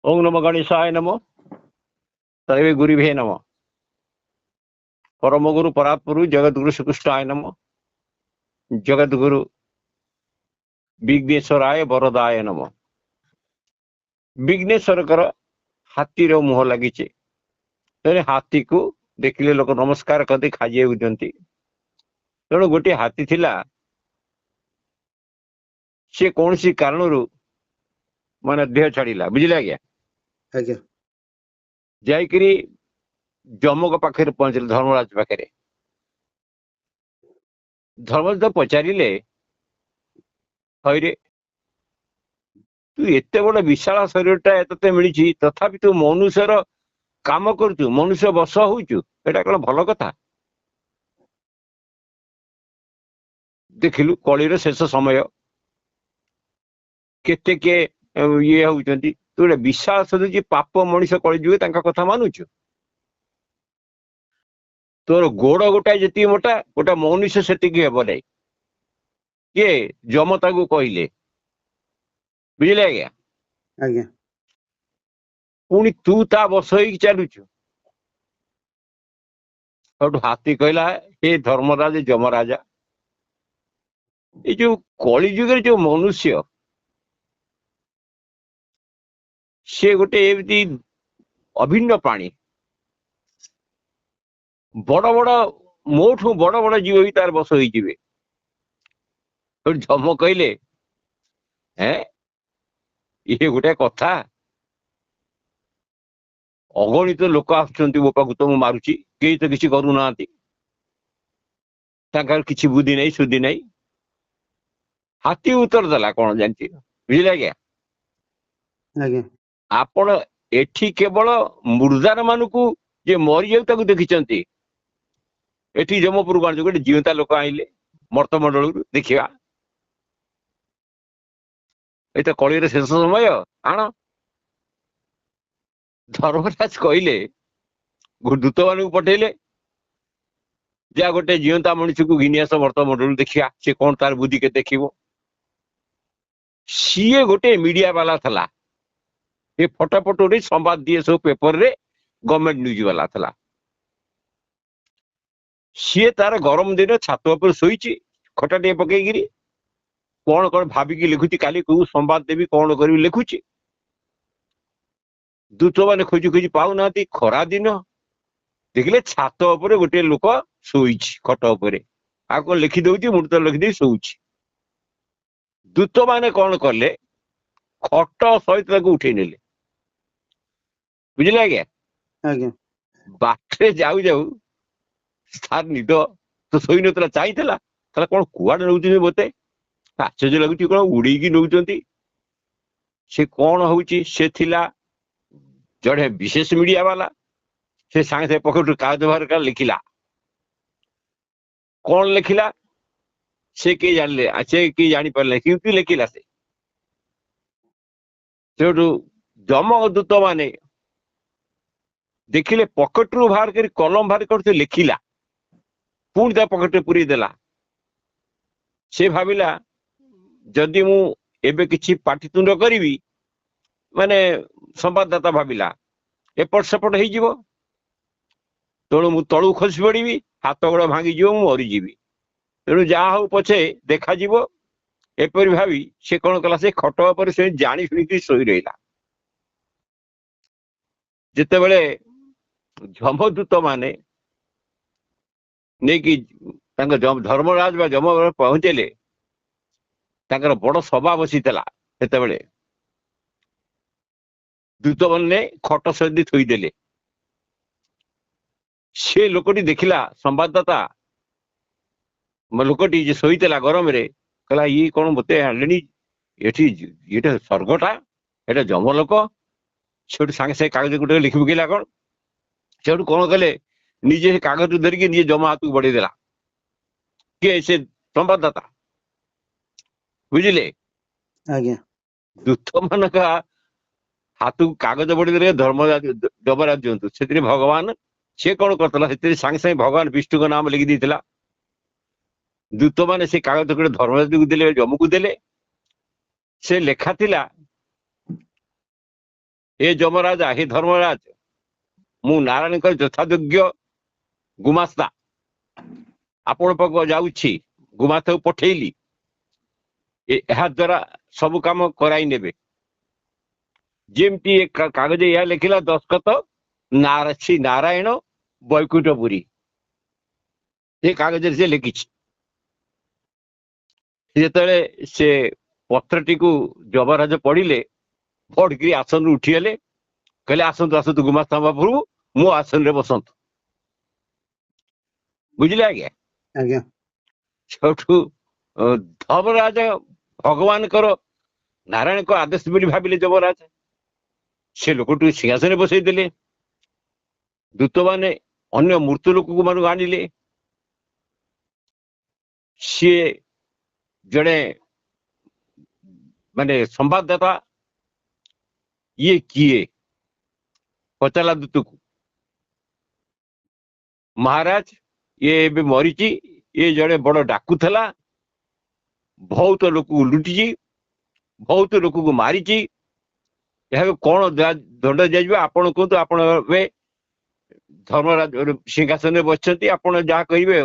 ओम नमो गणेशाय नमो सर्वे गुरुभे नमो परम गुरु परात्परु जगत गुरु श्रीकृष्णाय नमो जगत गुरु विघ्नेश्वराय वरदाय नमो। विघ्नेश्वर हाथी मुह लगी हाथी को देखिले लोक नमस्कार करते खाई दिखती। तेणु गोटे हाथी थिला सी कौन सी कारण माने देह छाड़ा बुझे आज्ञा आज्ञा जाकरी जमक पाखे पहुंचले धर्मराज पाखे। धर्मराज तो पचारे हईरे तू एत बड़ विशाल शरीरटा ते मिली तथापि तू मनुष्यर काम करुचु मनुष्य बस होचु एटा कौन भल कथा। देखिलु कलिर शेष समय केते के ये होउचंती तू गोटे विशाल शरीर पाप मनीष कली जुए कथा मानुचु। तोर गोड़ गोटाए जी मोटा गोटा मनुष्य से हेब ना किए जमता को कहले बुझे आज्ञा आज्ञा पुणी तू ता बस हो चलुचु। हाथी कहला हे धर्मराज जमराजा ये जो कली जुगे जो मनुष्य से गोटे एमती अभिन्न प्राणी बड़ बड़ मोठू बड़ बड़ जीव भी तार बस हो जम कहले हैं ये गोटे कथा अगणित लोक आसुचंती मो पाखु तो मारुची कई तो किसी करूना किसी बुद्धि नहीं सुधि नहीं। हाथी उत्तर देला कौन जानती बुझे आज्ञा आज्ञा आपण एठी केवल मुर्दार मान को जे मरी जाऊ देखी एठी जमपुर बाण गोटे जीवंता लोक आइले मर्तमंडल देखा ये कलिर शेष समय आण। धर्मराज कहले दूत मान पठेले जा गोटे जीवंता मनुष्य को घिनी आस मर्तमंडल देखा सी कौन तार बुद्धि के देखिबो। सीए गोटे मीडिया वाला थला ये फटाफट संवाद दिए सब पेपर रे गवर्नमेंट न्यूज वाला थला। सी तार गरम दिन छात पर शोची खटाटे पकईकि कौन कौन भाविकी लिखुची काली को संवाद देवी कौन करी लिखुची। दूत मैंने खोजी खोजी पाऊना खरा दिन देखिले छात उपर गोटे लोक शोई खट उपर आ कौन लिखि दौची मुझे तो लिखिदे शोची। दूत मैंने कौन कले खट सहित उठे नेले बुझे आज्ञा आज्ञा बाटे जाऊ जाऊ तार निद तो शोई नला चाहिए कौन कुआड़े नौ मत आश्चर्य लगुच कौन उड़ेकी नौ से कौन हूँ से थिला जड़े विशेष मीडिया वाला से सांगे सागे पकेट कागज बाहर कर लिखिला कौन लिखिला से किए जानले से किए जानी पारे क्योंकि लिखिला से जमदूत माने देखिले पकेट रू बाहर कर कलम बाहर कर लिखिला पुणी ता पकेट पूरी देला। से भाविला जदि मु एबे किछि पाटितुंड करी माने संवाददाता भाविला एपट सेपट हो तेणु मु तलू खसी पड़ी हाथ गोड़ भांगी मरीजी तेणु जहा हूँ पछे देखा एपरी भावी से कौन कला से खट पर से जानी शुणी शोई रहा। जिते बड़े जमदूत माने नहीं कि धर्मराज बा जम पहुंचले बड़ सभा बसी से दूत मैंने खट सदी थोईदेले से लोकटी देखिला संवाददाता लोकटी शोईला गरम रे कहला ये कौन मत आने ये स्वर्गटा ये जम लोक से सांगे सागे कागज गोटे लिखि पकेला कौन से कौन कले निजे कागज धरिकी निजे जमा हाथ को बढ़ेदेला किए से संवाददाता बुझिले आज्ञा दूत मान हाथ को कागज बढ़ी धर्मराज जमराज दिंतु से भगवान से कौन करता से सांगे सागे भगवान विष्णु का नाम लिखि देता। दूत मैंने से कागज गोटे धर्मराज को देले जमू को देले से लेखा थिला हे जमराजा हे धर्मराज मु नारायण यथायोग्य गुमास्ता आपण पाक जाऊछि गुमास्ता पठेली ଏହା ଦ୍ୱାରା ସବୁ କାମ କରାଇ ନେବେ ଯେମିତି କାଗଜ ଏହା ଲେଖିଲା ଦସ୍ତଖତ ଶ୍ରୀ ନାରାୟଣ ବୈକୁଣ୍ଠପୁରୀ ସେ କାଗଜରେ ସେ ଲେଖିଛି ଯେତେବେଳେ ସେ ପତ୍ରଟିକୁ ଯମରାଜ ପଢିଲେ ପଢିକିରି ଆସନରୁ ଉଠିଗଲେ କହିଲେ ଆସନ୍ତୁ ଆସନ୍ତୁ ଗୁମାସ୍ତା ମହାପ୍ରଭୁ ମୋ ଆସନରେ ବସନ୍ତୁ ବୁଝିଲେ ଆଜ୍ଞା ଆଜ୍ଞା ସେଠୁ ଧର୍ମରାଜ ଭଗବାନଙ୍କର ନାରାୟଣଙ୍କ ଆଦେଶ ବୋଲି ଭାବିଲେ ଯମରାଜ ସେ ଲୋକଟିକୁ ସିଂହାସନରେ ବସେଇ ଦେଲେ ଦୂତମାନେ ଅନ୍ୟ ମୃତ୍ୟୁ ଲୋକକୁ ମାନଙ୍କୁ ଆଣିଲେ ସିଏ ଜଣେ ମାନେ ସମ୍ବାଦଦାତା ଇଏ କିଏ ପଚାରିଲା ଦୂତକୁ ମହାରାଜ ଇଏ ଏବେ ମରିଛି ଇଏ ଜଣେ ବଡ ଡାକୁ ଥିଲା ବହୁତ ଲୋକକୁ ଲୁଟିଛି ବହୁତ ଲୋକକୁ ମାରିଛି ଏହାକୁ କଣ ଦଣ୍ଡ ଦିଆଯିବ ଆପଣ କୁହନ୍ତୁ ଆପଣ ଏବେ ଧର୍ମରାଜ ସିଂହାସନରେ ବସିଛନ୍ତି ଆପଣ ଯାହା କହିବେ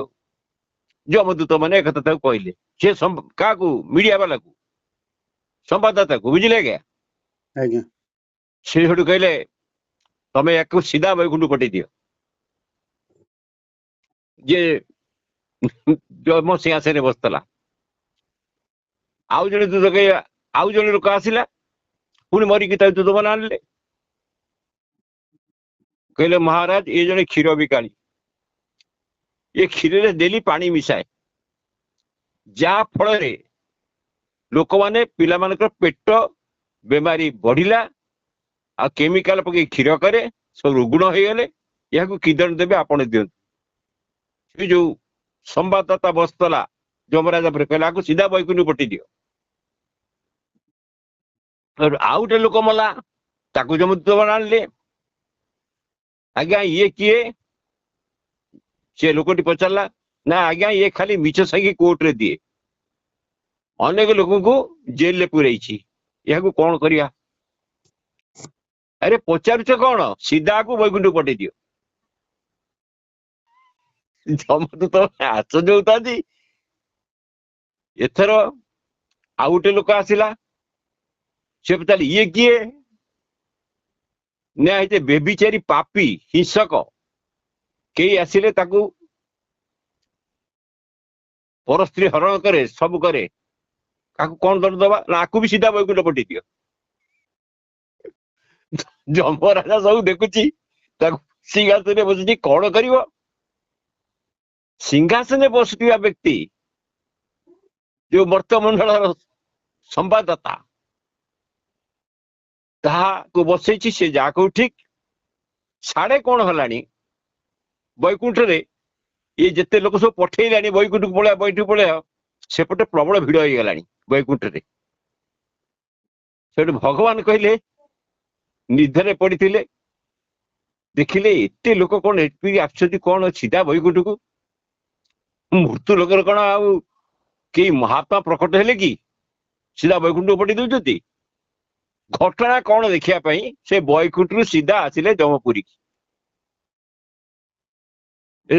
ଯମଦୂତ ମାନେ ଏକଥା ତାକୁ କହିଲେ ସେ କାହାକୁ ମିଡିଆ ବାଲାକୁ ସମ୍ବାଦଦାତାକୁ ବୁଝିଲେ ଆଜ୍ଞା ଆଜ୍ଞା ସେ ସେଠୁ କହିଲେ ତମେ ୟାକୁ ସିଧା ବୈକୁଣ୍ଠ ପଠେଇ ଦିଅ ଯେ ଯମ ସିଂହାସନରେ ବସିଥିଲା ଆଉ ଜଣେ ଦୂତ ଆଉ ଜଣେ ଲୋକ ଆସିଲା ପୁଣି ମରିକି ତାକୁ ଦୂତମାନେ ଆଣିଲେ କହିଲେ ମହାରାଜ ଏ ଜଣେ କ୍ଷୀର ବିକାଳି ଏ କ୍ଷୀରରେ ଡେଲି ପାଣି ମିଶାଏ ଯାହା ଫଳରେ ଲୋକମାନେ ପିଲାମାନଙ୍କର ପେଟ ବେମାରୀ ବଢିଲା ଆଉ କେମିକାଲ ପକେଇ କ୍ଷୀର କରେ ସବୁ ରୁଗ୍ଣ ହେଇଗଲେ ଏହାକୁ କି ଦଣ୍ଡ ଦେବେ ଆପଣ ଦିଅନ୍ତୁ ସେ ଯୋଉ ସମ୍ବାଦଦାତା ବସିଥିଲା ଯମରାଜ ପରେ କହିଲା ଆକୁ ସିଧା ବୈକୁଣ୍ଠ ପଠେଇ ଦିଅ ଆଉ ଗୋଟେ ଲୋକ ମଲା ତାକୁ ଯମଦୂତ ଆଣିଲେ ଆଜ୍ଞା ଇଏ କିଏ ସେ ଲୋକଟି ପଚାରିଲା ନା ଆଜ୍ଞା ଇଏ ଖାଲି ମିଛ ସାଙ୍ଗି କୋର୍ଟରେ ଦିଏ ଅନେକ ଲୋକଙ୍କୁ ଜେଲରେ ପୁରେଇଛି ଏହାକୁ କଣ କରିବା ଆରେ ପଚାରୁଛ କଣ ସିଧାକୁ ବୈକୁଣ୍ଠ ପଠେଇ ଦିଅ ଯମଦୂତ ଆଶ୍ଚର୍ଯ୍ୟ ହଉଥାନ୍ତି ଏଥର ଆଉ ଗୋଟେ ଲୋକ ଆସିଲା ସେ ପଚାରିଲେ ଇଏ କିଏ ନା ଏତେ ବେବିଚାରୀ ପାପୀ ହିଂସକ କେହି ଆସିଲେ ତାକୁ ପରସ୍ତ୍ରୀ ହରଣ କରେ ସବୁ କରେ ତାକୁ କଣ ଦଣ୍ଡ ଦବା ନା ଆକୁ ବି ସିଧା ବୈକୁଣ୍ଠ ପଠେଇ ଦିଅ ଯମରାଜା ସବୁ ଦେଖୁଛି ତାକୁ ସିଂହାସନରେ ବସିଛି କଣ କରିବ ସିଂହାସନରେ ବସୁଥିବା ବ୍ୟକ୍ତି ଯୋଉ ମର୍ତ୍ତ୍ୟମଣ୍ଡଳର ସମ୍ବାଦଦାତା ତାହାକୁ ବସେଇଛି ସେ ଯାହା କହୁ ଠିକ ସାଢେ କଣ ହେଲାଣି ବୈକୁଣ୍ଠରେ ଇଏ ଯେତେ ଲୋକ ସବୁ ପଠେଇଲାଣି ବୈକୁଣ୍ଠକୁ ପଳେଇବା ସେପଟେ ପ୍ରବଳ ଭିଡ ହେଇଗଲାଣି ବୈକୁଣ୍ଠରେ ସେଠୁ ଭଗବାନ କହିଲେ ନିଧରେ ପଡିଥିଲେ ଦେଖିଲେ ଏତେ ଲୋକ କଣ ଏଠି ଆସୁଛନ୍ତି କଣ ସିଧା ବୈକୁଣ୍ଠକୁ ମୃତ୍ୟୁ ଲୋକର କଣ ଆଉ କେହି ମହାତ୍ମା ପ୍ରକଟ ହେଲେ କି ସିଧା ବୈକୁଣ୍ଠକୁ ପଠେଇ ଦଉଛନ୍ତି ଘଟଣା କଣ ଦେଖିବା ପାଇଁ ସେ ବୈକୁଣ୍ଠରୁ ସିଧା ଆସିଲେ ଯମପୁରୀ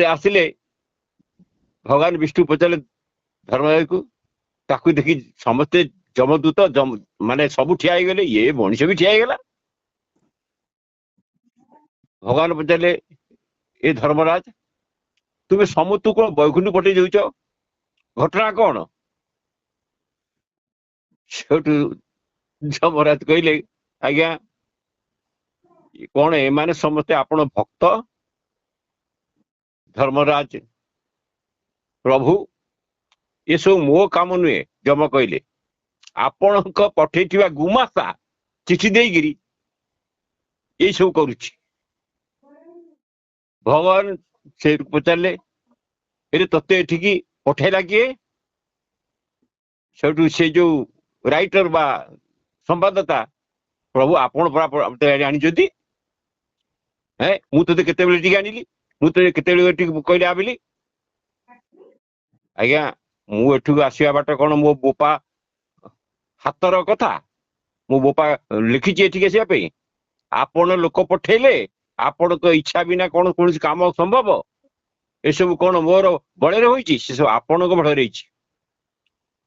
ଆସିଲେ ଭଗବାନ ବିଷ୍ଣୁ ପଚାରିଲେ ଧର୍ମରାଜକୁ ତାକୁ ଦେଖି ସମସ୍ତେ ଯମଦୂତ ମାନେ ସବୁ ଠିଆ ହେଇଗଲେ ଇଏ ମଣିଷ ବି ଠିଆ ହେଇଗଲା ଭଗବାନ ପଚାରିଲେ ଏ ଧର୍ମରାଜ ତୁମେ ସମସ୍ତଙ୍କୁ କଣ ବୈକୁଣ୍ଠ ପଠେଇ ଦଉଛ ଘଟଣା କଣ ସେଠୁ ଯମରାଜ କହିଲେ ଆଜ୍ଞା କଣ ଏମାନେ ସମସ୍ତେ ଆପଣ ଭକ୍ତ ଧର୍ମରାଜ ପ୍ରଭୁ ଏସବୁ ମୋ କାମ ନୁହେଁ ଯମ କହିଲେ ଆପଣଙ୍କ ପଠେଇଥିବା ଗୁମାସ୍ତା ଚିଠି ଦେଇକିରି ଏଇ ସବୁ କରୁଛି ଭଗବାନ ସେ ପଚାରିଲେ ଏରେ ତତେ ଏଠିକି ପଠେଇଲା କିଏ ସେଠୁ ସେ ଯୋଉ ରାଇଟର ବା ସମ୍ବାଦଦାତା ପ୍ରଭୁ ଆପଣ ଆଣିଛନ୍ତି ମୁଁ ତତେ କେତେବେଳେ ଟିକେ ଆଣିଲି ମୁଁ ତତେ କେତେବେଳେ ଟିକେ କହିଲି ଆବିଲି ଆଜ୍ଞା ମୁଁ ଏଠୁକୁ ଆସିବା ବାଟ କଣ ମୋ ବୋପା ହାତର କଥା ମୋ ବୋପା ଲେଖିଛି ଏଠିକି ଆସିବା ପାଇଁ ଆପଣ ଲୋକ ପଠେଇଲେ, ଆପଣଙ୍କ ଇଚ୍ଛା ବିନା କଣ କୌଣସି କାମ ସମ୍ଭବ? ଏସବୁ କଣ ମୋର ବଳରେ ହୋଇଛି? ସେସବୁ ଆପଣଙ୍କ ବଳରେ ହେଇଛି।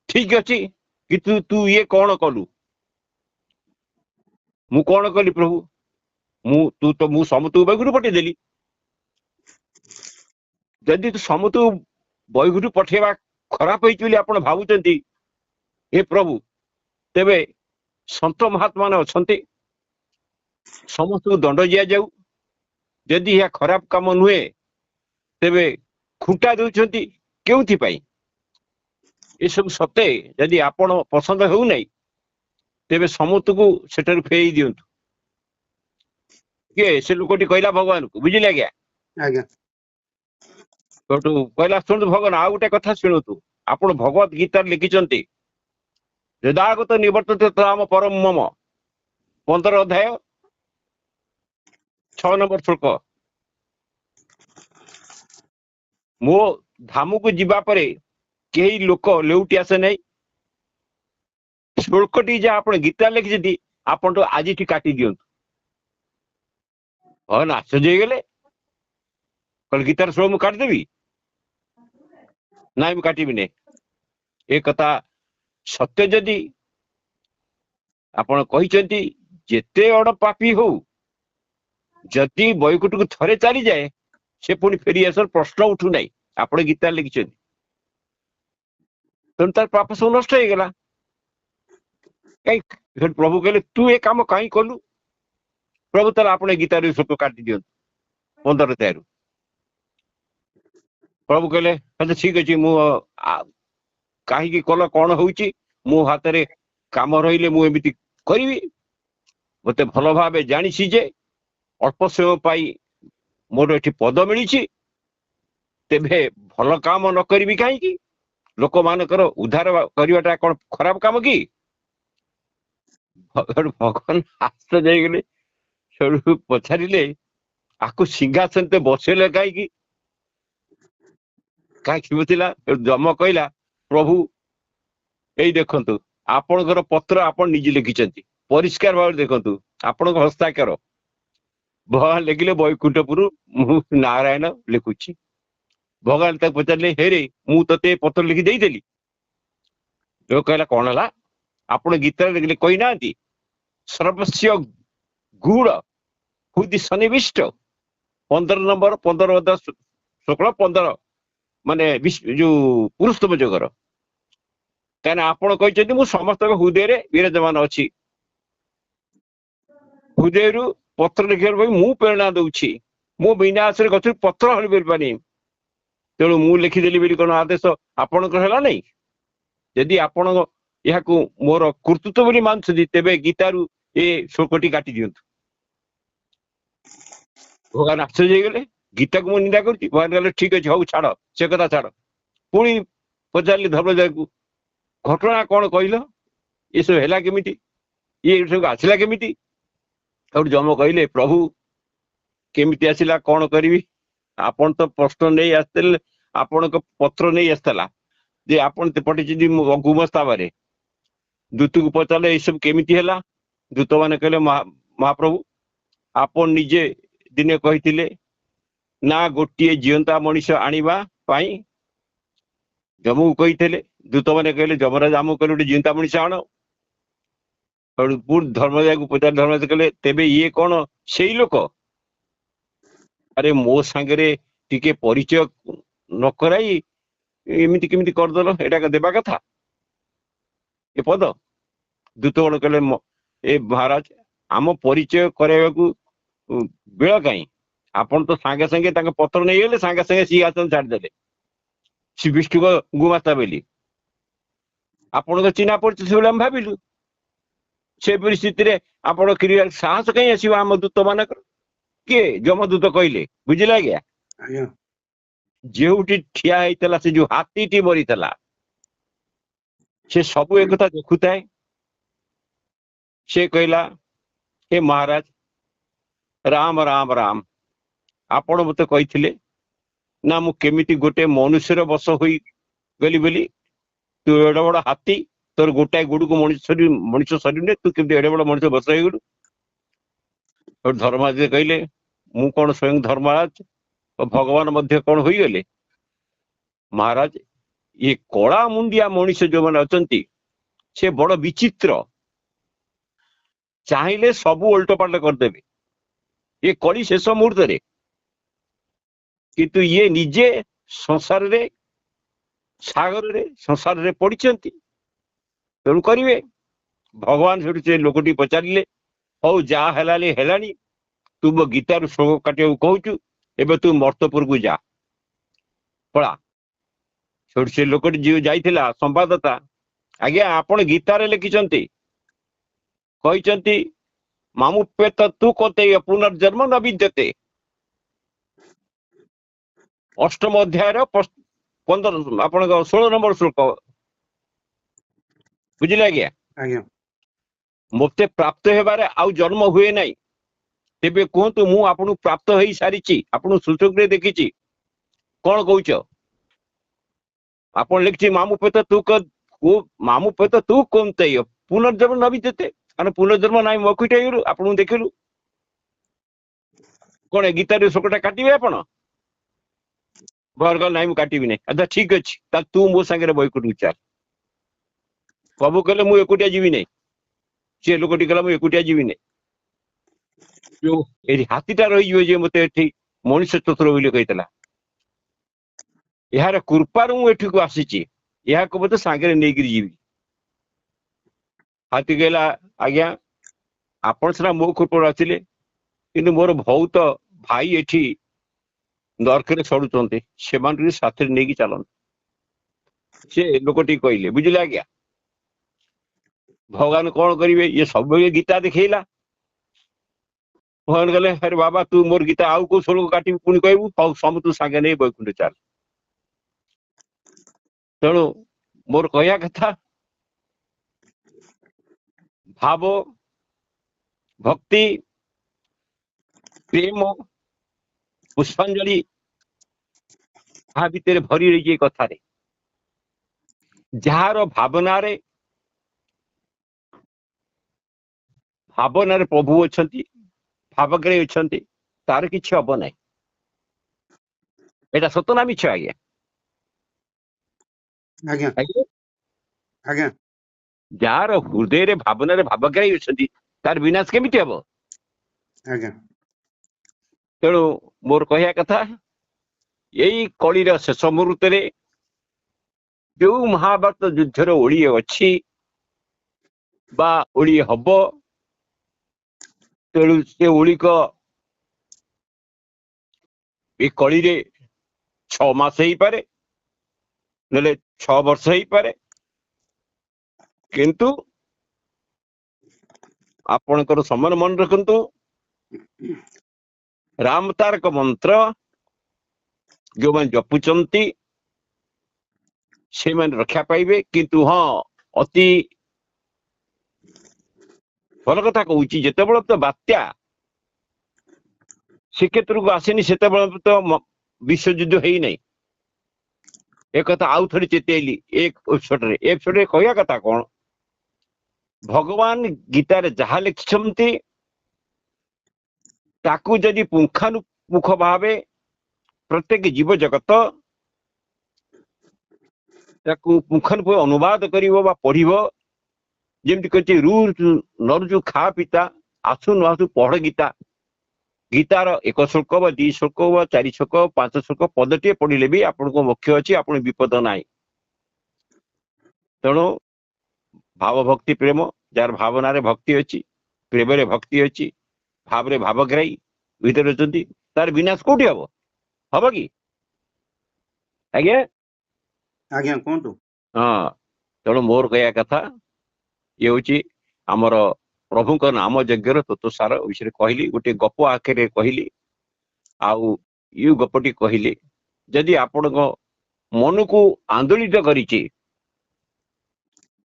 ଠିକ ଅଛି, କିନ୍ତୁ ତୁ ଇଏ କଣ କଲୁ? ମୁଁ କଣ କଲି ପ୍ରଭୁ? ମୁଁ ସମସ୍ତଙ୍କୁ ବୈକୁଣ୍ଠ ପଠେଇଦେଲି। ଯଦି ତୁ ସମସ୍ତଙ୍କୁ ବୈକୁଣ୍ଠ ପଠେଇବା ଖରାପ ହେଇଛି ବୋଲି ଆପଣ ଭାବୁଛନ୍ତି ହେ ପ୍ରଭୁ, ତେବେ ସନ୍ଥ ମହାତ୍ମା ମାନେ ଅଛନ୍ତି, ସମସ୍ତଙ୍କୁ ଦଣ୍ଡ ଦିଆଯାଉ। ଯଦି ଏହା ଖରାପ କାମ ନୁହେଁ, ତେବେ ଖୁଣ୍ଟା ଦେଉଛନ୍ତି କେଉଁଥିପାଇଁ? ଏସବୁ ସତ୍ତ୍ୱେ ଯଦି ଆପଣ ପସନ୍ଦ ହେଉନାହିଁ, ତେବେ ସମସ୍ତଙ୍କୁ ସେଠାରୁ ଫେରେଇ ଦିଅନ୍ତୁ। କିଏ ସେ ଲୋକଟି କହିଲା ଭଗବାନଙ୍କୁ, ବୁଝିଲେ ଆଜ୍ଞା? ଆଜ୍ଞା ସେଠୁ କହିଲା, ଶୁଣନ୍ତୁ ଭଗବାନ, ଆଉ ଗୋଟେ କଥା ଶୁଣନ୍ତୁ। ଆପଣ ଭଗବତ ଗୀତାରେ ଲେଖିଛନ୍ତି, ଯଦାଗତ ନିବର୍ତ୍ତତେ ଆମ ପରମ ମମ, 15 ଅଧ୍ୟାୟ 6 ନମ୍ବର ଶ୍ଲୋକ। ମୋ ଧାମକୁ ଯିବା ପରେ କେହି ଲୋକ ଲେଉଟି ଆସେ ନାହିଁ। ଶ୍ଲୋକଟି ଯାହା ଆପଣ ଗୀତା ଲେଖିଛନ୍ତି, ଆପଣ ତ ଆଜିଠି କାଟି ଦିଅନ୍ତୁ। ହଁ, ଆଶ୍ଚର୍ଯ୍ୟ ହେଇଗଲେ, କହିଲେ ଗୀତାର ଶ୍ଲୋକ ମୁଁ କାଟିଦେବି? ନାଇଁ, ମୁଁ କାଟିବିନି। ଏ କଥା ସତ୍ୟ ଯଦି ଆପଣ କହିଛନ୍ତି, ଯେତେ ବଡ ପାପୀ ହଉ, ଯଦି ବୈକୁଣ୍ଠକୁ ଥରେ ଚାଲିଯାଏ, ସେ ପୁଣି ଫେରି ଆସିବାର ପ୍ରଶ୍ନ ଉଠୁନାହିଁ। ଆପଣ ଗୀତାରେ ଲେଖିଛନ୍ତି, ତେଣୁ ତାର ପାପ ସବୁ ନଷ୍ଟ ହେଇଗଲା। କାହିଁ ପ୍ରଭୁ କହିଲେ, ତୁ ଏ କାମ କାହିଁ କଲୁ? ପ୍ରଭୁ ତାହେଲେ ଆପଣ ଗୀତାରୁ ଶ୍ଲୋକ କାଟି ଦିଅନ୍ତୁ 15 ଅଧ୍ୟାୟରୁ। ପ୍ରଭୁ କହିଲେ, ଆଚ୍ଛା ଠିକ ଅଛି, ମୁଁ କାହିଁକି କଲ, କଣ ହଉଛି? ମୋ ହାତରେ କାମ ରହିଲେ ମୁଁ ଏମିତି କରିବି? ମତେ ଭଲ ଭାବେ ଜାଣିଛି ଯେ ଅଳ୍ପ ସମୟ ପାଇଁ ମୋର ଏଠି ପଦ ମିଳିଛି, ତେବେ ଭଲ କାମ ନ କରିବି କାହିଁକି? ଲୋକମାନଙ୍କର ଉଦ୍ଧାର କରିବାଟା କଣ ଖରାପ କାମ କି? ଭଗବାନ ଆଶ୍ଚର୍ଯ୍ୟ ହେଇଗଲେ। ସେଠୁ ପଚାରିଲେ, ଆକୁ ସିଂହାସନରେ ବସେଇଲେ କାହିଁକି? କାହିଁକି ବସିଲା? ଯମ କହିଲା, ପ୍ରଭୁ ଏଇ ଦେଖନ୍ତୁ, ଆପଣଙ୍କର ପତ୍ର ଆପଣ ନିଜେ ଲେଖିଛନ୍ତି, ପରିଷ୍କାର ଭାବରେ ଦେଖନ୍ତୁ, ଆପଣଙ୍କ ହସ୍ତାକ୍ଷର। ଭଗବାନ ଲେଖିଲେ ବୈକୁଣ୍ଠପୁର ମୁଁ ନାରାୟଣ ଲେଖୁଛି। ଭଗବାନ ତାକୁ ପଚାରିଲେ, ହେରେ ମୁଁ ତତେ ପତ୍ର ଲେଖି ଦେଇଥିଲି? ଯୋଉ କହିଲା, କଣ ହେଲା? ଆପଣ ଗୀତାରେ ଲେଖିଲେ କହିନାହାନ୍ତି, ସର୍ବସ୍ୟ ଗୁଡ଼ ହୁଦି ସନ୍ନିବିଷ୍ଟ, 15 ନମ୍ବର 15 ଅଧ୍ୟାୟ ଶୁକ୍ଳ 15, ମାନେ ଯୋଉ ପୁରୁଷୋତ୍ତମ ଯୋଗର। କାହିଁକିନା ଆପଣ କହିଛନ୍ତି ମୁଁ ସମସ୍ତଙ୍କ ହୃଦୟରେ ବିରାଜମାନ ଅଛି। ହୃଦୟରୁ ପତ୍ର ଲେଖିବା ପାଇଁ ମୁଁ ପ୍ରେରଣା ଦଉଛି। ମୁଁ ବିନା ଆଶରେ ଗଛରୁ ପତ୍ର ହଳି ପାରିବାନି। ତେଣୁ ମୁଁ ଲେଖିଦେଲି ବୋଲି କଣ ଆଦେଶ ଆପଣଙ୍କର ହେଲା ନାହିଁ? ଯଦି ଆପଣ ଏହାକୁ ମୋର କର୍ତ୍ତୃତ୍ୱ ବୋଲି ମାନୁଛନ୍ତି, ତେବେ ଗୀତାରୁ ଏ ଶ୍ଲୋକଟି କାଟି ଦିଅନ୍ତୁ। ଭଗବାନ ଆଶ୍ଚର୍ଯ୍ୟ ହେଇଗଲେ, ଗୀତାକୁ ମୁଁ ନିନ୍ଦା କରୁଛି? ଭଗବାନ କହିଲେ, ଠିକ ଅଛି, ହଉ ଛାଡ, ସେ କଥା ଛାଡ। ପୁଣି ପଚାରିଲି ଧର୍ମଜୟକୁ, ଘଟଣା କଣ କହିଲ? ଏସବୁ ହେଲା କେମିତି? ଇଏ ସବୁ ଆସିଲା କେମିତି? ଆଉ ଯମ କହିଲେ, ପ୍ରଭୁ କେମିତି ଆସିଲା କଣ କରିବି? ଆପଣ ତ ପ୍ରଶ୍ନ ନେଇ ଆସିଥିଲେ, ଆପଣଙ୍କ ପତ୍ର ନେଇ ଆସିଥିଲା ଯେ ଆପଣ ପଠେଇଛନ୍ତି ଗୁମସ୍ତାବରେ। ଦୂତକୁ ପଚାରିଲେ, ଏସବୁ କେମିତି ହେଲା? ଦୂତ ମାନେ କହିଲେ, ମହାପ୍ରଭୁ ଆପଣ ନିଜେ ଦିନେ କହିଥିଲେ ନା ଗୋଟିଏ ଜିଅନ୍ତା ମଣିଷ ଆଣିବା ପାଇଁ। ଯମକୁ କହିଥିଲେ, ଦୂତ ମାନେ କହିଲେ, ଯମରାଜ ଆମକୁ କହିଲେ ଗୋଟେ ଜିଅନ୍ତା ମଣିଷ ଆଣ। ଧର୍ମରାଜକୁ ପଚାରି ଧର୍ମରାଜ କହିଲେ, ତେବେ ଇଏ କଣ ସେଇ ଲୋକ? ଆରେ ମୋ ସାଙ୍ଗରେ ଟିକେ ପରିଚୟ ନ କରାଇ ଏମିତି କେମିତି କରିଦେଲ? ଏଇଟା ଦେବା କଥା ଏ ପଦ? ଦୂତ ଗଣ କହିଲେ, ଏ ମହାରାଜ, ଆମ ପରିଚୟ କରାଇବାକୁ ବେଳ କାହିଁ? ଆପଣ ତ ସାଙ୍ଗେ ସାଙ୍ଗେ ତାଙ୍କ ପତ୍ର ନେଇଗଲେ, ସାଙ୍ଗେ ସାଙ୍ଗେ ସିଂହାସନ ଛାଡ଼ିଦେଲେ। ଶ୍ରୀ ବିଷ୍ଣୁଙ୍କ ଗୁମାସ୍ତା ବୋଲି ଆପଣଙ୍କ ଚିହ୍ନା ପରିଚୟ ସେଭଳି ଆମେ ଭାବିଲୁ। ସେ ପରିସ୍ଥିତିରେ ଆପଣ କ୍ରିୟା ସାହସ କାହିଁ ଆସିବ ଆମ ଦୂତ ମାନଙ୍କର? କିଏ? ଯମଦୂତ କହିଲେ, ବୁଝିଲେ ଆଜ୍ଞା? ଆଜ୍ଞା ଯେଉଁଠି ଠିଆ ହେଇଥିଲା ସେ ଯୋଉ ହାତୀଟି ମରିଥିଲା, ସେ ସବୁ ଏକଥା ଦେଖୁଥାଏ। ସେ କହିଲା, ହେ ମହାରାଜ, ରାମ ରାମ ରାମ, ଆପଣ ମତେ କହିଥିଲେ ନା ମୁଁ କେମିତି ଗୋଟେ ମନୁଷ୍ୟର ବଶ ହୋଇ ଗଲି ବୋଲି। ତୁ ଏଡେ ବଡ ହାତୀ, ତୋର ଗୋଟାଏ ଗୋଡକୁ ମଣିଷ ଶରୀର ନୁହେଁ, ତୁ କେମିତି ଏଡେ ବଡ ମଣିଷ ବଶ ହେଇଗଲୁ? ଧର୍ମରାଜ କହିଲେ ମୁଁ କଣ ସ୍ୱୟଂ ଧର୍ମରାଜ ଭଗବାନ ମଧ୍ୟ କଣ ହୋଇଗଲେ? ମହାରାଜ ଇଏ କଳା ମୁଣ୍ଡିଆ ମଣିଷ ଯୋଉମାନେ ଅଛନ୍ତି ସେ ବଡ ବିଚିତ୍ର, ଚାହିଁଲେ ସବୁ ଓଲଟପାଲଟ କରିଦେବେ ଏ କଳି ଶେଷ ମୁହୂର୍ତ୍ତରେ, କିନ୍ତୁ ଇଏ ନିଜେ ସଂସାରରେ ସଂସାରରେ ପଡିଛନ୍ତି, ତେଣୁ କରିବେ। ଭଗବାନ ସେଠୁ ସେ ଲୋକଟି ପଚାରିଲେ ହଉ ଯାହା ହେଲାନି ହେଲାଣି, ତୁ ମୋ ଗୀତାରୁ ଶ୍ଲୋକ କାଟିବାକୁ କହୁଛୁ, ଏବେ ତୁ ମର୍ତ୍ତପୁରକୁ ଯା, ପଳା। ସେଠୁ ସେ ଲୋକଟି ଯିଏ ଯାଇଥିଲା ସମ୍ବାଦତା, ଆଜ୍ଞା ଆପଣ ଗୀତାରେ ଲେଖିଛନ୍ତି, କହିଛନ୍ତି ମାମୁପେତ ତୁ କତେ ପୁନର୍ଜନ୍ମ ନ ବିଦ୍ୟତେ, ଅଷ୍ଟମ ଅଧ୍ୟାୟର 15 ଆପଣଙ୍କ 16 ନମ୍ବର ଶ୍ଲୋକ, ବୁଝିଲେ ଆଜ୍ଞା? ଆଜ୍ଞା ମୋତେ ପ୍ରାପ୍ତ ହେବାରେ ଆଉ ଜନ୍ମ ହୁଏ ନାହିଁ, ତେବେ କୁହନ୍ତୁ ମୁଁ ଆପଣଙ୍କୁ ପ୍ରାପ୍ତ ହେଇ ସାରିଛି, ଆପଣଙ୍କୁ ସୁଚୋଗରେ ଦେଖିଛି, କଣ କହୁଛ? ଆପଣ ଲେଖିଛି ମାମୁପେତ ତୁ କନ୍ତେ ପୁନର୍ଜନ୍ମ ନ ବିଦ୍ୟତେ, ଆମେ ପୁନର୍ଜନ୍ମ ନାହିଁ ମକୁଟ ହେଇଗଲୁ, ଆପଣଙ୍କୁ ଦେଖିଲୁ, କଣ ଏ ଗୀତାରେ ଶ୍ଲୋକଟା କାଟିବେ ଆପଣ? ଭଗବାନ କହିଲେ ନାଇଁ ମୁଁ କାଟିବି ନାହିଁ। ଆଚ୍ଛା ଠିକ ଅଛି, ତାହେଲେ ତୁ ମୋ ସାଙ୍ଗରେ ବୈକୁଣ୍ଠକୁ ଚାଲ। ପ୍ରଭୁ କହିଲେ ମୁଁ ଏକୁଟିଆ ଯିବି ନାହିଁ। ସେ ଲୋକଟି କହିଲା ମୁଁ ଏକୁଟିଆ ଯିବି ନାହିଁ, ଯୋଉ ଏଠି ହାତୀଟା ରହିଯିବ ଯେ ମତେ ଏଠି ମଣିଷ ଚତୁର ବୋଲି କହିଥିଲା, ଏହାର କୃପାରୁ ମୁଁ ଏଠିକୁ ଆସିଛି, ଏହାକୁ ମତେ ସାଙ୍ଗରେ ନେଇକିରି ଯିବି। ହାତୀ କହିଲା ଆଜ୍ଞା ଆପଣ ସିନା ମୋ କୃପାରୁ ଆସିଲେ, କିନ୍ତୁ ମୋର ବହୁତ ଭାଇ ଏଠି ନରକରେ ସଢୁଛନ୍ତି, ସେମାନଙ୍କୁ ସାଥିରେ ନେଇକି ଚାଲନ୍ତୁ। ସେ ଲୋକଟି କହିଲେ, ବୁଝିଲେ ଆଜ୍ଞା? ଭଗବାନ କଣ କରିବେ, ଇଏ ସବୁବେଳେ ଗୀତା ଦେଖେଇଲା। ଭଗବାନ କହିଲେ ଆରେ ବାବା ତୁ ମୋର ଗୀତା ଆଉ କୋଉ ଶ୍ଲୋକ କାଟିବି ପୁଣି କହିବୁ, ହଉ ସମସ୍ତଙ୍କୁ ସାଙ୍ଗେ ନେଇ ବୈକୁଣ୍ଠ ଚାଲ। ତେଣୁ ମୋର କହିବା କଥା, ଭାବ, ଭକ୍ତି, ପ୍ରେମ, ପୁଷ୍ପାଞ୍ଜଳି ତା ଭିତରେ ଭରି ରହିଛି ଏ କଥାରେ। ଯାହାର ଭାବନାରେ ପ୍ରଭୁ ଅଛନ୍ତି, ଭାବଗ୍ରାହୀ ଅଛନ୍ତି, ତାର କିଛି ହବ ନାହିଁ। ଏଇଟା ସତ ନା ମିଛ ଆଜ୍ଞା? ଆଜ୍ଞା ଆଜ୍ଞା ଆଜ୍ଞା ଯାହାର ହୃଦୟରେ ଭାବନାରେ ଭାବଗ୍ରାହୀ ଅଛନ୍ତି ତାର ବିନାଶ କେମିତି ହବ? ଆଜ୍ଞା ତେଣୁ ମୋର କହିବା କଥା, ଏଇ କଳିର ଶେଷ ମୁହୂର୍ତ୍ତରେ ଯୋଉ ମହାଭାରତ ଯୁଦ୍ଧର ଓଳି ଅଛି ବା ଓଳି ହବ, ତେଣୁ ସେ ଓଳିକ ଏ କଳିରେ 6 ମାସ ହେଇପାରେ, ନହେଲେ 6 ବର୍ଷ ହେଇପାରେ, କିନ୍ତୁ ଆପଣଙ୍କର ସମୟ ମନେ ରଖନ୍ତୁ, ରାମ ତାରକ ମନ୍ତ୍ର ଯୋଉମାନେ ଜପୁଛନ୍ତି ସେମାନେ ରକ୍ଷା ପାଇବେ। କିନ୍ତୁ ହଁ ଅତି ଭଲ କଥା କହୁଛି, ଯେତେବେଳେ ତ ବାତ୍ୟା ଶ୍ରୀକ୍ଷେତ୍ରକୁ ଆସିନି ସେତେବେଳେ ତ ବିଶ୍ୱଯୁଦ୍ଧ ହେଇନାହିଁ। ଏକଥା ଆଉ ଥରେ ଚେତେଇଲି ଏପିସୋଡରେ କହିବା କଥା କଣ, ଭଗବାନ ଗୀତାରେ ଯାହା ଲେଖିଛନ୍ତି ତାକୁ ଯଦି ପୁଙ୍ଖାନୁପୁଙ୍ଖ ଭାବେ ପ୍ରତ୍ୟେକ ଜୀବ ଜଗତ ତାକୁ ପୁଙ୍ଖାନୁପୁଙ୍ଖ ଅନୁବାଦ କରିବ ବା ପଢିବ, ଯେମିତି କହିଛି ନରୁଜୁ ଖା ପିତା ଆସୁ ନ ଆସୁ ପଢ ଗୀତା, ଗୀତାର 1 ଶ୍ଲୋକ ବା 2 ଶ୍ଲୋକ ବା 4 ଶ୍ଲୋକ 5 ଶ୍ଲୋକ ପଦଟିଏ ପଢିଲେ ବି ଆପଣଙ୍କ ମୋକ୍ଷ ଅଛି, ଆପଣ ବିପଦ ନାହିଁ। ତେଣୁ ଭାବ ଭକ୍ତି ପ୍ରେମ, ଯାହାର ଭାବନାରେ ଭକ୍ତି ଅଛି, ପ୍ରେମରେ ଭକ୍ତି ଅଛି, ଭାବରେ ଭାବଗ୍ରାହୀ ଭିତରେ ଅଛନ୍ତି, ତାର ବିନାଶ କୋଉଠି ହବ? ହବ କି ଆଜ୍ଞା? ଆଜ୍ଞା କୁହନ୍ତୁ। ହଁ, ତେଣୁ ମୋର କହିବା କଥା ଇଏ ହଉଛି ଆମର ପ୍ରଭୁଙ୍କ ନାମ ଯଜ୍ଞର ତତ୍ତ୍ୱସାର ବିଷୟରେ କହିଲି, ଗୋଟେ ଗପ ଆଖିରେ କହିଲି, ଆଉ ଇଏ ଗପଟି କହିଲି। ଯଦି ଆପଣଙ୍କ ମନକୁ ଆନ୍ଦୋଳିତ କରିଛି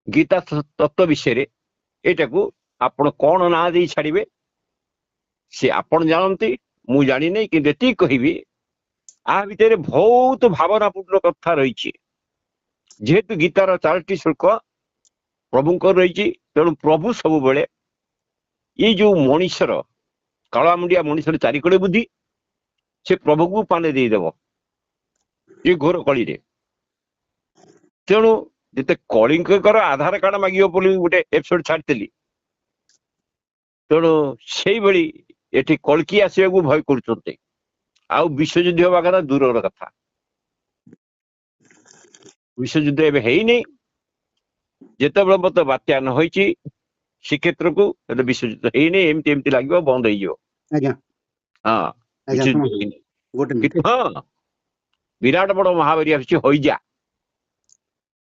ଗୀତା ତତ୍ତ୍ୱ ବିଷୟରେ, ଏଇଟାକୁ ଆପଣ କଣ ନାଁ ଦେଇ ଛାଡିବେ ସେ ଆପଣ ଜାଣନ୍ତି, ମୁଁ ଜାଣିନାହିଁ, କିନ୍ତୁ ଏତିକି କହିବି ଆ ଭିତରେ ବହୁତ ଭାବନାପୂର୍ଣ୍ଣ କଥା ରହିଛି। ଯେହେତୁ ଗୀତାର 4ଟି ଶ୍ଲୋକ ପ୍ରଭୁଙ୍କର ରହିଛି, ତେଣୁ ପ୍ରଭୁ ସବୁବେଳେ ଏଇ ଯୋଉ ମଣିଷର କାଳା ମୁଣ୍ଡିଆ ମଣିଷର ଚାରିକଡେ ବୁଦ୍ଧି, ସେ ପ୍ରଭୁକୁ ପାନେ ଦେଇଦେବ ଏ ଘୋର କଳିରେ। ତେଣୁ ଯେତେ କଳିଙ୍କର ଆଧାର କାର୍ଡ ମାଗିବ ବୋଲି ଗୋଟେ ଏପିସୋଡ ଛାଡିଥିଲି, ତେଣୁ ସେଇଭଳି ଏଠି କଳକି ଆସିବାକୁ ଭୟ କରୁଛନ୍ତି। ଆଉ ବିଶ୍ୱଯୁଦ୍ଧ ହେବା କଥା ଦୂରର କଥା, ବିଶ୍ୱଯୁଦ୍ଧ ଏବେ ହେଇନି। ଯେତେବେଳେ ମତେ ବାତ୍ୟା ନ ହେଇଛି ଶ୍ରୀକ୍ଷେତ୍ରକୁ, ହେଲେ ବିଶ୍ୱଯୁଦ୍ଧ ହେଇନି, ଏମିତି ଏମିତି ଲାଗିବ ବନ୍ଦ ହେଇଯିବ। ଆଜ୍ଞା ହଁ, ଆଜ୍ଞା ବିଶ୍ୱଯୁଦ୍ଧ ଶୁଣନ୍ତୁ ହେଇନି। ଗୋଟେ ମିନିଟ କିନ୍ତୁ ହଁ, ବିରାଟ ବଡ ମହାମାରୀ ଆସୁଛି ହଇଜା,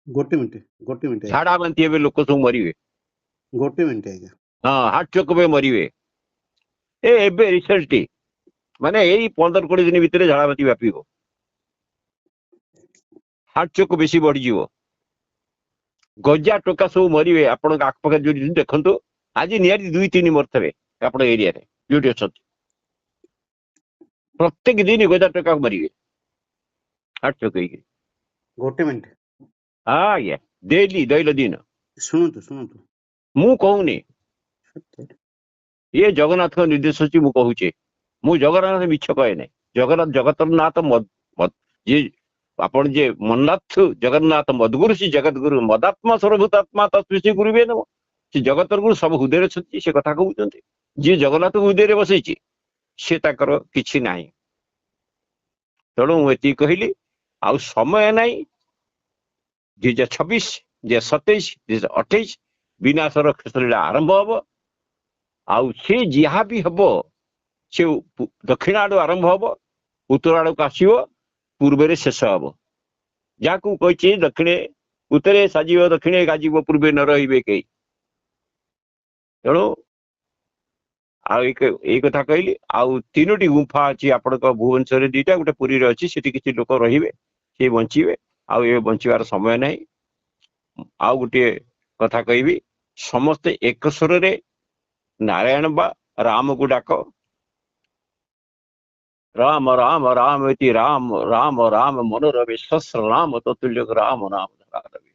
ଗୋଟେ ମିନିଟ ଗୋଟେ ମିନିଟ ଆଜ୍ଞା ଝାଡା ବାନ୍ତି ହେବେ, ଲୋକ ସବୁ ମରିବେ। ଗୋଟେ ମିନିଟ ଆଜ୍ଞା ହଁ, ହାର୍ଟ ଚୋକ୍ ପାଇଁ ମରିବେ। ଏବେ ରିସେଣ୍ଟଲି ମାନେ ଏଇ 15-20 ଦିନ ଭିତରେ ଝାଡା ବାନ୍ତି ବ୍ୟାପିବ, ହାର୍ଟ ଚୋକ୍ ବେଶୀ ବଢିଯିବ, ଗଜା ଟୋକା ସବୁ ମରିବେ। ଆପଣଙ୍କ ଆଖପାଖରେ ଯୋଉଠି ଦେଖନ୍ତୁ, ଆଜି ନିହାତି 2-3 ମରିଥିବେ ଆପଣ ଏରିଆରେ ଯୋଉଠି ଅଛନ୍ତି। ପ୍ରତ୍ୟେକ ଦିନ ଗଜା ଟୋକା ମରିବେ ହାର୍ଟ ଚୋକ୍ ହେଇକି। ଗୋଟେ ମିନିଟ ଆଜ୍ଞା, ଡେଲି ଦୈନନ୍ଦିନ। ଶୁଣନ୍ତୁ ଶୁଣନ୍ତୁ ମୁଁ କହୁନି, ଇଏ ଜଗନ୍ନାଥଙ୍କ ନିର୍ଦ୍ଦେଶ ଅଛି, ମୁଁ କହୁଛି। ମୁଁ ଜଗନ୍ନାଥ ମିଛ କହେ ନାହିଁ। ଜଗନ୍ନାଥ ଜଗତର ନାଥ ଯିଏ ଆପଣ ଯେ ମନ୍ନାଥ ଜଗନ୍ନାଥ ମଦଗୁରୁ ଶ୍ରୀ ଜଗତଗୁରୁ ମଦାତ୍ମା ସର୍ବଭୂତାତ୍ମା ତସ୍ମିଂ ଗୁରୁବେ ନମଃ। ସେ ଜଗତର ଗୁରୁ, ସବୁ ହୃଦୟରେ ଅଛନ୍ତି, ସେ କଥା କହୁଛନ୍ତି। ଯିଏ ଜଗନ୍ନାଥକୁ ହୃଦୟରେ ବସେଇଛି ସେ ତାଙ୍କର କିଛି ନାହିଁ। ତେଣୁ ମୁଁ ଏତିକି କହିଲି, ଆଉ ସମୟ ନାହିଁ। 2026, 2027, 2028 ବିନାଶର କ୍ଷେତ୍ରରେ ଆରମ୍ଭ ହବ। ଆଉ ସେ ଯାହା ବି ହବ, ସେ ଦକ୍ଷିଣ ଆଡୁ ଆରମ୍ଭ ହବ, ଉତ୍ତର ଆଡକୁ ଆସିବ, ପୂର୍ବରେ ଶେଷ ହବ। ଯାହାକୁ କହିଛି ଦକ୍ଷିଣେ ଉତ୍ତରେ ସାଜିବ, ଦକ୍ଷିଣେ ଗାଜିବ, ପୂର୍ବେ ନ ରହିବେ କେହି। ତେଣୁ ଆଉ ଏଇ କଥା କହିଲି। ଆଉ 3ଟି ଗୁମ୍ଫା ଅଛି ଆପଣଙ୍କ ଭୁବନେଶ୍ୱରରେ, 2ଟା, ଗୋଟେ ପୁରୀରେ ଅଛି। ସେଠି କିଛି ଲୋକ ରହିବେ, ସେ ବଞ୍ଚିବେ। ଆଉ ଏବେ ବଞ୍ଚିବାର ସମୟ ନାହିଁ। ଆଉ ଗୋଟିଏ କଥା କହିବି, ସମସ୍ତେ ଏକ ସ୍ୱରରେ ନାରାୟଣ ବା ରାମକୁ ଡାକ। ରାମ ରାମ ରାମ ଇତି ରାମ ରାମ ରାମ ମନୋରମେ ସହସ୍ର ନାମ ତତୁଲ୍ୟ ରାମ ନାମ ଧରାରମେ।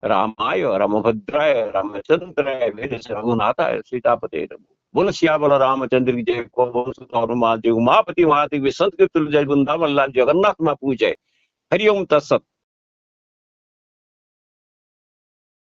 रामाय रामभद्राय रामचंद्राय वेद रघुनाथाय सीतापते नमः। बोल सियावल रामचंद्र की जय। को हनुमान जी उमापति महादेव संत के तुल्य जय। वृंदावन लाल जगन्नाथ महाप्रभु जय। हरि ओम तत्सत।